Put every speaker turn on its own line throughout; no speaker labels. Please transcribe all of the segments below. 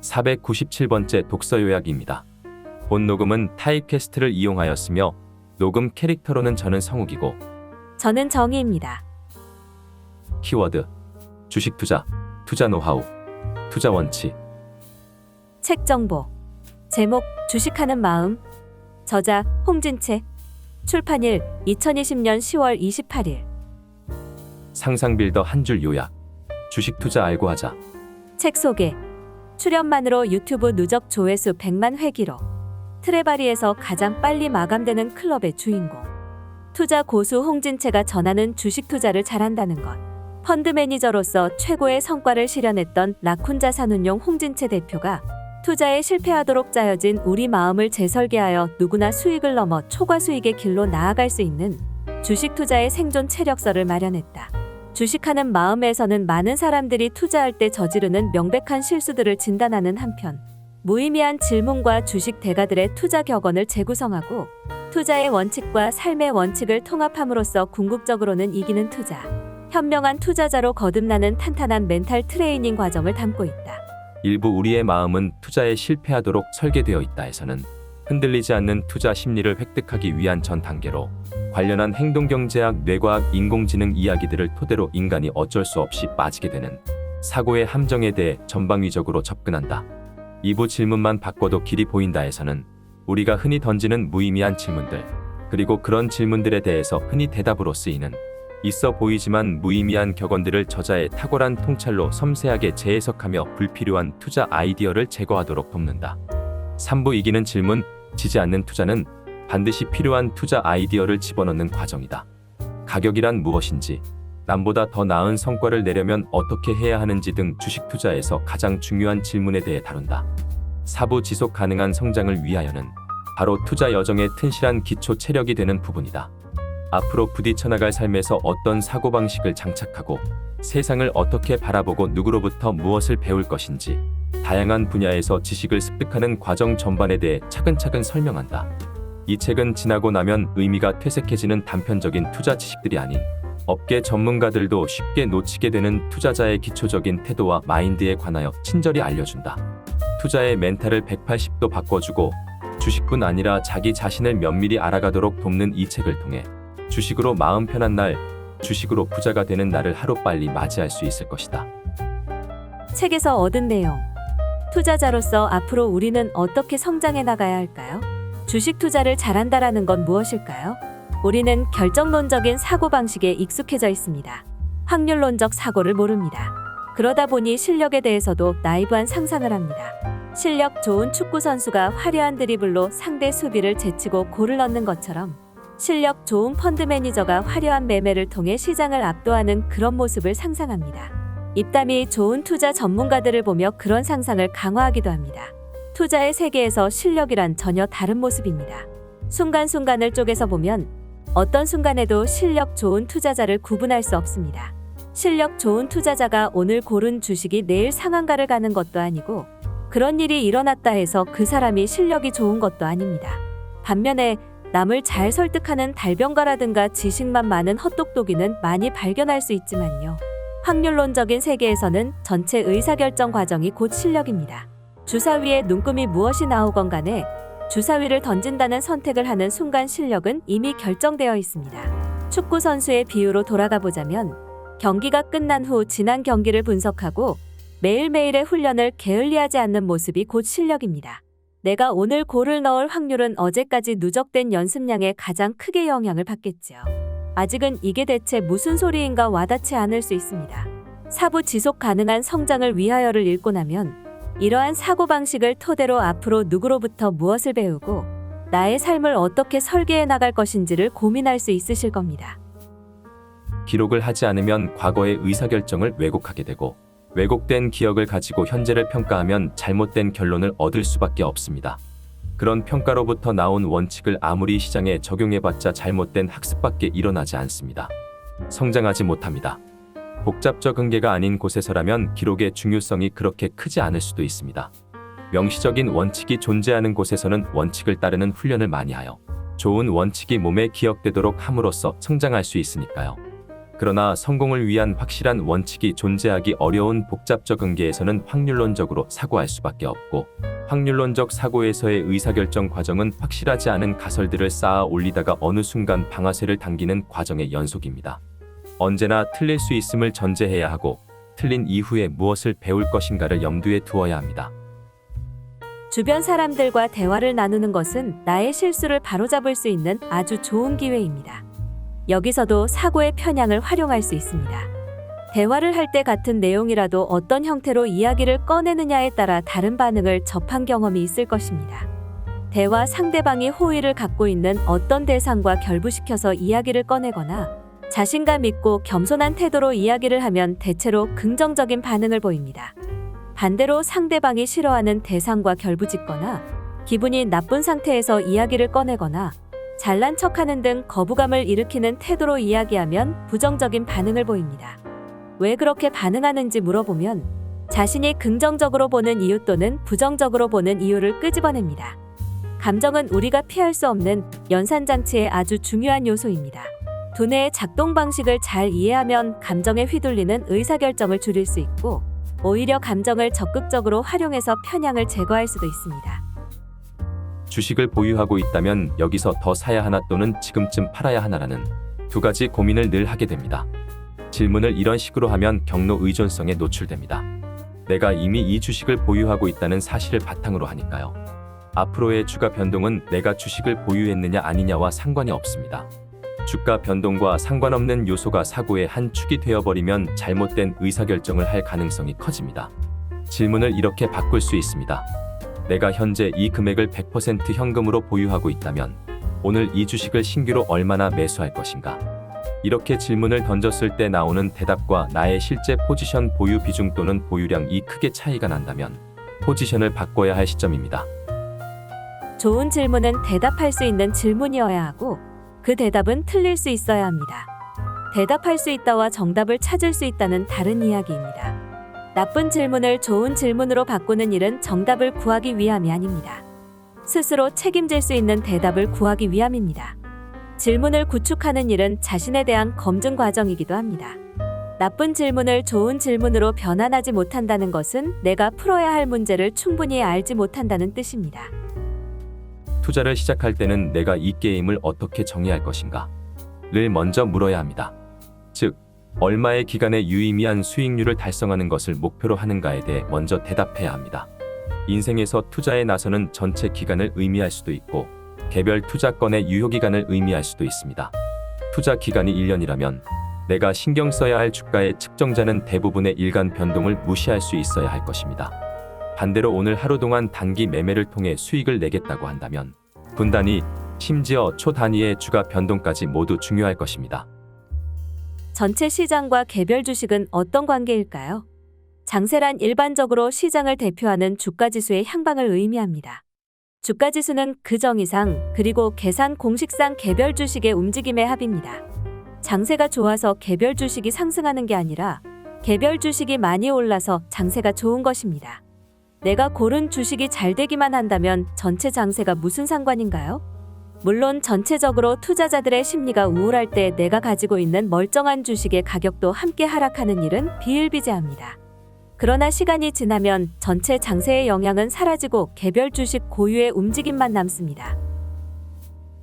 497번째 독서 요약입니다. 본 녹음은 타입캐스트를 이용하였으며 녹음 캐릭터로는 저는 성욱이고
저는 정희입니다.
키워드 주식 투자, 투자 노하우, 투자 원칙.
책 정보. 제목 주식하는 마음. 저자 홍진채. 출판일 2020년 10월 28일.
상상 빌더 한 줄 요약. 주식 투자 알고 하자.
책 소개. 출연만으로 유튜브 누적 조회수 100만 회 기록. 트레바리에서 가장 빨리 마감되는 클럽의 주인공. 투자 고수 홍진채가 전하는 주식 투자를 잘한다는 것. 펀드 매니저로서 최고의 성과를 실현했던 라쿤 자산운용 홍진채 대표가 투자에 실패하도록 짜여진 우리 마음을 재설계하여 누구나 수익을 넘어 초과 수익의 길로 나아갈 수 있는 주식 투자의 생존 체력서를 마련했다. 주식하는 마음에서는 많은 사람들이 투자할 때 저지르는 명백한 실수들을 진단하는 한편 무의미한 질문과 주식 대가들의 투자 격언을 재구성하고 투자의 원칙과 삶의 원칙을 통합함으로써 궁극적으로는 이기는 투자, 현명한 투자자로 거듭나는 탄탄한 멘탈 트레이닝 과정을 담고 있다.
일부 우리의 마음은 투자에 실패하도록 설계되어 있다에서는 흔들리지 않는 투자 심리를 획득하기 위한 전 단계로 관련한 행동경제학, 뇌과학, 인공지능 이야기들을 토대로 인간이 어쩔 수 없이 빠지게 되는 사고의 함정에 대해 전방위적으로 접근한다. 2부 질문만 바꿔도 길이 보인다에서는 우리가 흔히 던지는 무의미한 질문들, 그리고 그런 질문들에 대해서 흔히 대답으로 쓰이는 있어 보이지만 무의미한 격언들을 저자의 탁월한 통찰로 섬세하게 재해석하며 불필요한 투자 아이디어를 제거하도록 돕는다. 3부 이기는 질문, 지지 않는 투자는 반드시 필요한 투자 아이디어를 집어넣는 과정이다. 가격이란 무엇인지, 남보다 더 나은 성과를 내려면 어떻게 해야 하는지 등 주식 투자에서 가장 중요한 질문에 대해 다룬다. 4부 지속 가능한 성장을 위하여는 바로 투자 여정의 튼실한 기초 체력이 되는 부분이다. 앞으로 부딪혀나갈 삶에서 어떤 사고방식을 장착하고 세상을 어떻게 바라보고 누구로부터 무엇을 배울 것인지 다양한 분야에서 지식을 습득하는 과정 전반에 대해 차근차근 설명한다. 이 책은 지나고 나면 의미가 퇴색해지는 단편적인 투자 지식들이 아닌 업계 전문가들도 쉽게 놓치게 되는 투자자의 기초적인 태도와 마인드에 관하여 친절히 알려준다. 투자의 멘탈을 180도 바꿔주고 주식뿐 아니라 자기 자신을 면밀히 알아가도록 돕는 이 책을 통해 주식으로 마음 편한 날, 주식으로 부자가 되는 날을 하루빨리 맞이할 수 있을 것이다.
책에서 얻은 내용. 투자자로서 앞으로 우리는 어떻게 성장해 나가야 할까요? 주식 투자를 잘한다라는 건 무엇일까요? 우리는 결정론적인 사고방식에 익숙해져 있습니다. 확률론적 사고를 모릅니다. 그러다 보니 실력에 대해서도 나이브한 상상을 합니다. 실력 좋은 축구 선수가 화려한 드리블로 상대 수비를 제치고 골을 넣는 것처럼 실력 좋은 펀드 매니저가 화려한 매매를 통해 시장을 압도하는 그런 모습을 상상합니다. 입담이 좋은 투자 전문가들을 보며 그런 상상을 강화하기도 합니다. 투자의 세계에서 실력이란 전혀 다른 모습입니다. 순간순간을 쪼개서 보면 어떤 순간에도 실력 좋은 투자자를 구분할 수 없습니다. 실력 좋은 투자자가 오늘 고른 주식이 내일 상한가를 가는 것도 아니고 그런 일이 일어났다 해서 그 사람이 실력이 좋은 것도 아닙니다. 반면에 남을 잘 설득하는 달변가라든가 지식만 많은 헛똑똑이는 많이 발견할 수 있지만요. 확률론적인 세계에서는 전체 의사결정 과정이 곧 실력입니다. 주사위에 눈금이 무엇이 나오건 간에 주사위를 던진다는 선택을 하는 순간 실력은 이미 결정되어 있습니다. 축구 선수의 비유로 돌아가 보자면 경기가 끝난 후 지난 경기를 분석하고 매일매일의 훈련을 게을리하지 않는 모습이 곧 실력입니다. 내가 오늘 골을 넣을 확률은 어제까지 누적된 연습량에 가장 크게 영향을 받겠죠. 아직은 이게 대체 무슨 소리인가 와닿지 않을 수 있습니다. 4부 지속 가능한 성장을 위하여를 읽고 나면 이러한 사고방식을 토대로 앞으로 누구로부터 무엇을 배우고 나의 삶을 어떻게 설계해 나갈 것인지를 고민할 수 있으실 겁니다.
기록을 하지 않으면 과거의 의사결정을 왜곡하게 되고 왜곡된 기억을 가지고 현재를 평가하면 잘못된 결론을 얻을 수밖에 없습니다. 그런 평가로부터 나온 원칙을 아무리 시장에 적용해봤자 잘못된 학습밖에 일어나지 않습니다. 성장하지 못합니다. 복잡적 은계가 아닌 곳에서라면 기록의 중요성이 그렇게 크지 않을 수도 있습니다. 명시적인 원칙이 존재하는 곳에서는 원칙을 따르는 훈련을 많이 하여 좋은 원칙이 몸에 기억되도록 함으로써 성장할 수 있으니까요. 그러나 성공을 위한 확실한 원칙이 존재하기 어려운 복잡적 응계에서는 확률론적으로 사고할 수밖에 없고, 확률론적 사고에서의 의사결정 과정은 확실하지 않은 가설들을 쌓아 올리다가 어느 순간 방아쇠를 당기는 과정의 연속입니다. 언제나 틀릴 수 있음을 전제해야 하고, 틀린 이후에 무엇을 배울 것인가를 염두에 두어야 합니다.
주변 사람들과 대화를 나누는 것은 나의 실수를 바로잡을 수 있는 아주 좋은 기회입니다. 여기서도 사고의 편향을 활용할 수 있습니다. 대화를 할 때 같은 내용이라도 어떤 형태로 이야기를 꺼내느냐에 따라 다른 반응을 접한 경험이 있을 것입니다. 대화 상대방이 호의를 갖고 있는 어떤 대상과 결부시켜서 이야기를 꺼내거나 자신감 있고 겸손한 태도로 이야기를 하면 대체로 긍정적인 반응을 보입니다. 반대로 상대방이 싫어하는 대상과 결부짓거나 기분이 나쁜 상태에서 이야기를 꺼내거나 잘난 척하는 등 거부감을 일으키는 태도로 이야기하면 부정적인 반응을 보입니다. 왜 그렇게 반응하는지 물어보면 자신이 긍정적으로 보는 이유 또는 부정적으로 보는 이유를 끄집어냅니다. 감정은 우리가 피할 수 없는 연산장치의 아주 중요한 요소입니다. 두뇌의 작동 방식을 잘 이해하면 감정에 휘둘리는 의사결정을 줄일 수 있고, 오히려 감정을 적극적으로 활용해서 편향을 제거할 수도 있습니다.
주식을 보유하고 있다면 여기서 더 사야 하나 또는 지금쯤 팔아야 하나라는 두 가지 고민을 늘 하게 됩니다. 질문을 이런 식으로 하면 경로 의존성에 노출됩니다. 내가 이미 이 주식을 보유하고 있다는 사실을 바탕으로 하니까요. 앞으로의 주가 변동은 내가 주식을 보유했느냐 아니냐와 상관이 없습니다. 주가 변동과 상관없는 요소가 사고의 한 축이 되어버리면 잘못된 의사결정을 할 가능성이 커집니다. 질문을 이렇게 바꿀 수 있습니다. 내가 현재 이 금액을 100% 현금으로 보유하고 있다면 오늘 이 주식을 신규로 얼마나 매수할 것인가? 이렇게 질문을 던졌을 때 나오는 대답과 나의 실제 포지션 보유 비중 또는 보유량이 크게 차이가 난다면 포지션을 바꿔야 할 시점입니다.
좋은 질문은 대답할 수 있는 질문이어야 하고, 그 대답은 틀릴 수 있어야 합니다. 대답할 수 있다와 정답을 찾을 수 있다는 다른 이야기입니다. 나쁜 질문을 좋은 질문으로 바꾸는 일은 정답을 구하기 위함이 아닙니다. 스스로 책임질 수 있는 대답을 구하기 위함입니다. 질문을 구축하는 일은 자신에 대한 검증 과정이기도 합니다. 나쁜 질문을 좋은 질문으로 변환하지 못한다는 것은 내가 풀어야 할 문제를 충분히 알지 못한다는 뜻입니다.
투자를 시작할 때는 내가 이 게임을 어떻게 정의할 것인가?를 먼저 물어야 합니다. 즉, 얼마의 기간에 유의미한 수익률을 달성하는 것을 목표로 하는가에 대해 먼저 대답해야 합니다. 인생에서 투자에 나서는 전체 기간을 의미할 수도 있고, 개별 투자건의 유효기간을 의미할 수도 있습니다. 투자 기간이 1년이라면 내가 신경 써야 할 주가의 측정자는 대부분의 일간 변동을 무시할 수 있어야 할 것입니다. 반대로 오늘 하루 동안 단기 매매를 통해 수익을 내겠다고 한다면 분 단위, 심지어 초 단위의 주가 변동까지 모두 중요할 것입니다.
전체 시장과 개별 주식은 어떤 관계일까요? 장세란 일반적으로 시장을 대표하는 주가지수의 향방을 의미합니다. 주가지수는 그 정의상 그리고 계산 공식상 개별 주식의 움직임의 합입니다. 장세가 좋아서 개별 주식이 상승하는 게 아니라 개별 주식이 많이 올라서 장세가 좋은 것입니다. 내가 고른 주식이 잘 되기만 한다면 전체 장세가 무슨 상관인가요? 물론 전체적으로 투자자들의 심리가 우울할 때 내가 가지고 있는 멀쩡한 주식의 가격도 함께 하락하는 일은 비일비재합니다. 그러나 시간이 지나면 전체 장세의 영향은 사라지고 개별 주식 고유의 움직임만 남습니다.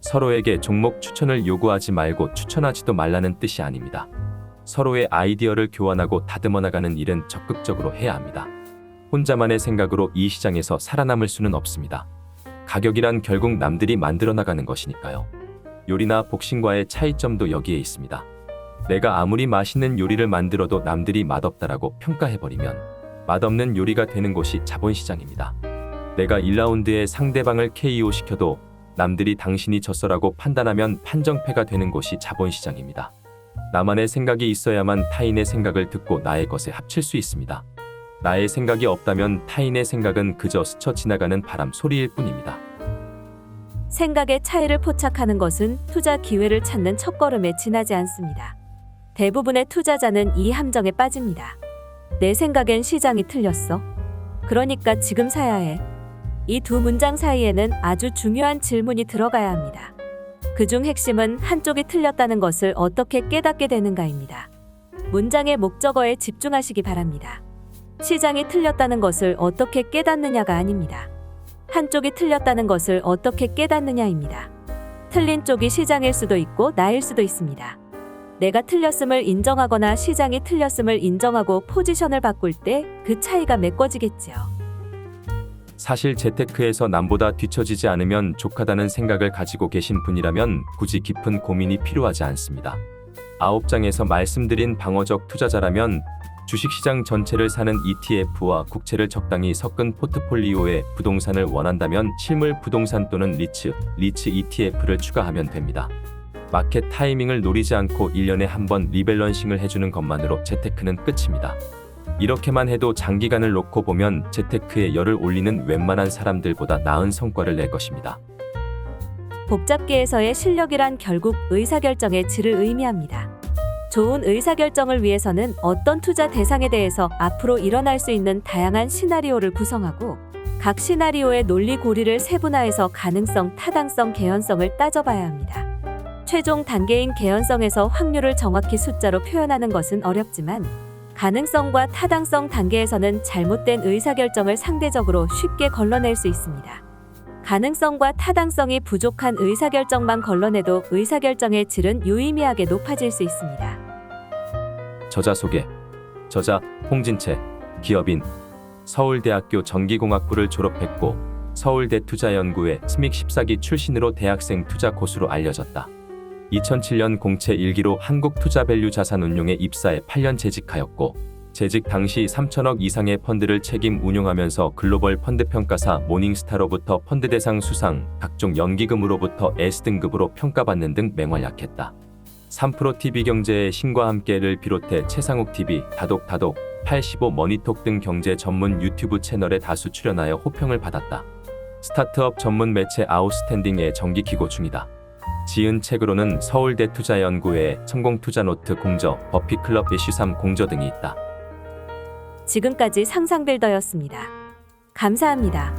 서로에게 종목 추천을 요구하지 말고 추천하지도 말라는 뜻이 아닙니다. 서로의 아이디어를 교환하고 다듬어 나가는 일은 적극적으로 해야 합니다. 혼자만의 생각으로 이 시장에서 살아남을 수는 없습니다. 가격이란 결국 남들이 만들어 나가는 것이니까요. 요리나 복싱과의 차이점도 여기에 있습니다. 내가 아무리 맛있는 요리를 만들어도 남들이 맛없다라고 평가해버리면 맛없는 요리가 되는 곳이 자본시장입니다. 내가 1라운드에 상대방을 KO 시켜도 남들이 당신이 졌어라고 판단하면 판정패가 되는 곳이 자본시장입니다. 나만의 생각이 있어야만 타인의 생각을 듣고 나의 것에 합칠 수 있습니다. 나의 생각이 없다면 타인의 생각은 그저 스쳐 지나가는 바람 소리일 뿐입니다.
생각의 차이를 포착하는 것은 투자 기회를 찾는 첫걸음에 지나지 않습니다. 대부분의 투자자는 이 함정에 빠집니다. 내 생각엔 시장이 틀렸어. 그러니까 지금 사야 해. 이 두 문장 사이에는 아주 중요한 질문이 들어가야 합니다. 그중 핵심은 한쪽이 틀렸다는 것을 어떻게 깨닫게 되는가입니다. 문장의 목적어에 집중하시기 바랍니다. 시장이 틀렸다는 것을 어떻게 깨닫느냐가 아닙니다. 한쪽이 틀렸다는 것을 어떻게 깨닫느냐입니다. 틀린 쪽이 시장일 수도 있고 나일 수도 있습니다. 내가 틀렸음을 인정하거나 시장이 틀렸음을 인정하고 포지션을 바꿀 때 그 차이가 메꿔지겠지요.
사실 재테크에서 남보다 뒤처지지 않으면 족하다는 생각을 가지고 계신 분이라면 굳이 깊은 고민이 필요하지 않습니다. 9장에서 말씀드린 방어적 투자자라면 주식시장 전체를 사는 ETF와 국채를 적당히 섞은 포트폴리오에 부동산을 원한다면 실물 부동산 또는 리츠 ETF를 추가하면 됩니다. 마켓 타이밍을 노리지 않고 1년에 한 번 리밸런싱을 해주는 것만으로 재테크는 끝입니다. 이렇게만 해도 장기간을 놓고 보면 재테크에 열을 올리는 웬만한 사람들보다 나은 성과를 낼 것입니다.
복잡계에서의 실력이란 결국 의사결정의 질을 의미합니다. 좋은 의사결정을 위해서는 어떤 투자 대상에 대해서 앞으로 일어날 수 있는 다양한 시나리오를 구성하고 각 시나리오의 논리 고리를 세분화해서 가능성, 타당성, 개연성을 따져봐야 합니다. 최종 단계인 개연성에서 확률을 정확히 숫자로 표현하는 것은 어렵지만 가능성과 타당성 단계에서는 잘못된 의사결정을 상대적으로 쉽게 걸러낼 수 있습니다. 가능성과 타당성이 부족한 의사결정만 걸러내도 의사결정의 질은 유의미하게 높아질 수 있습니다.
저자 소개. 저자 홍진채, 기업인, 서울대학교 전기공학부를 졸업했고 서울대 투자연구회 스믹 14기 출신으로 대학생 투자 고수로 알려졌다. 2007년 공채 1기로 한국투자밸류 자산운용에 입사해 8년 재직하였고 재직 당시 3천억 이상의 펀드를 책임 운용하면서 글로벌 펀드평가사 모닝스타로부터 펀드대상 수상, 각종 연기금으로부터 S등급으로 평가받는 등 맹활약했다. 3프로TV경제의 신과 함께를 비롯해 최상욱TV, 다독다독, 85 머니톡 등 경제 전문 유튜브 채널에 다수 출연하여 호평을 받았다. 스타트업 전문 매체 아웃스탠딩의 정기 기고 중이다. 지은 책으로는 서울대 투자연구회의 성공투자노트 공저, 버피클럽 이슈 3 공저 등이 있다.
지금까지 상상빌더였습니다. 감사합니다.